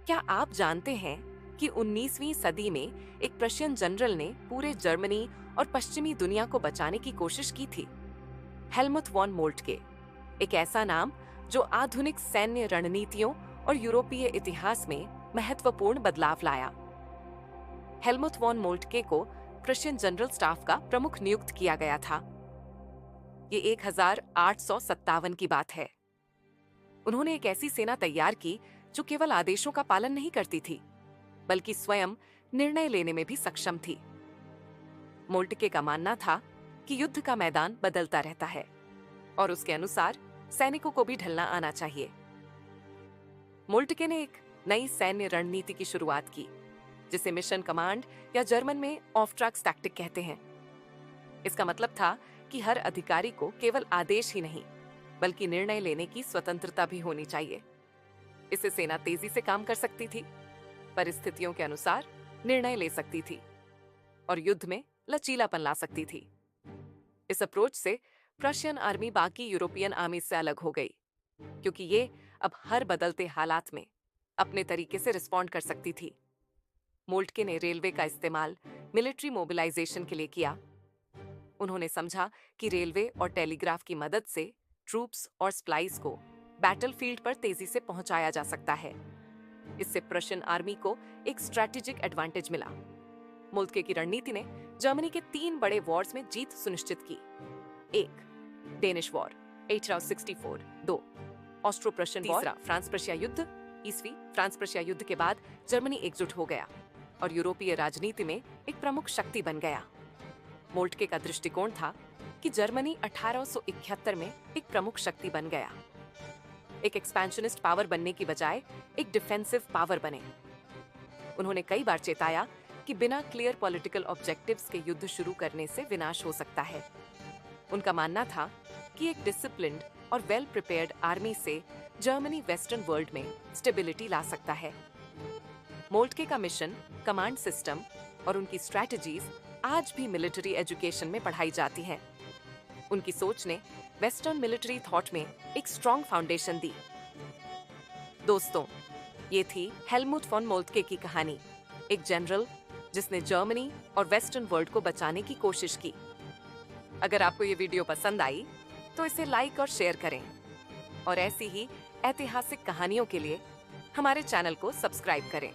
क्या आप जानते हैं कि 19वीं सदी में एक प्रशियन जनरल ने पूरे जर्मनी और पश्चिमी दुनिया को बचाने की कोशिश की थी? हेलमुथ वॉन मोल्टके, एक ऐसा नाम जो आधुनिक सैन्य रणनीतियों और यूरोपीय इतिहास में महत्वपूर्ण बदलाव लाया। हेलमुथ वॉन मोल्टके को प्रशियन जनरल स्टाफ का प्रमुख नियुक्त किया गया था। ये 1857 की बात है। उन्होंने एक ऐसी सेना तैयार की जो केवल आदेशों का पालन नहीं करती थी, बल्कि स्वयं निर्णय लेने में भी सक्षम थी। मोल्टके का मानना था कि युद्ध का मैदान बदलता रहता है और उसके अनुसार सैनिकों को भी ढलना आना चाहिए। मोल्टके ने एक नई सैन्य रणनीति की शुरुआत की, जिसे मिशन कमांड या जर्मन में ऑफ ट्रैक टैक्टिक कहते हैं। इसका मतलब था कि हर अधिकारी को केवल आदेश ही नहीं, बल्कि निर्णय लेने की स्वतंत्रता भी होनी चाहिए। इससे सेना तेजी से काम कर सकती थी, परिस्थितियों के अनुसार निर्णय ले सकती थी और युद्ध में लचीलापन ला सकती थी। इस अप्रोच से प्रशियन आर्मी बाकी यूरोपियन आर्मी से अलग हो गई, क्योंकि ये अब हर बदलते हालात में अपने तरीके से रिस्पॉन्ड कर सकती थी। मोल्टके ने रेलवे का इस्तेमाल मिलिट्री मोबिलाइजेशन के लिए किया। उन्होंने समझा कि रेलवे और टेलीग्राफ की मदद से ट्रूप्स और स्प्लाइस को बैटलफील्ड पर तेजी से पहुंचाया जा सकता है। इससे प्रशियन आर्मी को एक स्ट्रैटेजिक एडवांटेज मिला। मोल्टके की रणनीति ने जर्मनी के 3 बड़े वॉर्स में जीत सुनिश्चित की। 1. Danish war 1864। 2. Austro Prussian war. 3. France Prussia युद्ध ईस्वी। फ्रांस प्रशिया युद्ध के बाद जर्मनी एकजुट हो गया और यूरोपीय राजनीति में एक प्रमुख शक्ति बन गया। मोल्टके का दृष्टिकोण था कि जर्मनी 1871 में एक प्रमुख शक्ति बन गया, एक एक्सपेंशनिस्ट पावर बनने की बजाय एक डिफेंसिव पावर बने। उन्होंने कई बार चेताया कि बिना क्लियर पॉलिटिकल ऑब्जेक्टिव्स के युद्ध शुरू करने से विनाश हो सकता है। उनका मानना था कि एक डिसिप्लिन्ड और वेल प्रिपेयर्ड आर्मी से जर्मनी वेस्टर्न वर्ल्ड में स्टेबिलिटी ला सकता है। मोल्टके का मिशन, कमांड सिस्टम और उनकी स्ट्रैटेजीज आज भी मिलिट्री एजुकेशन में पढ़ाई जाती हैं। उनकी सोच ने वेस्टर्न मिलिट्री थॉट में एक स्ट्रॉन्ग फाउंडेशन दी। दोस्तों, ये थी हेलमुथ वॉन मोल्टके की कहानी, एक जनरल जिसने जर्मनी और वेस्टर्न वर्ल्ड को बचाने की कोशिश की। अगर आपको ये वीडियो पसंद आई तो इसे लाइक और शेयर करें और ऐसी ही ऐतिहासिक कहानियों के लिए हमारे चैनल को सब्सक्राइब करें।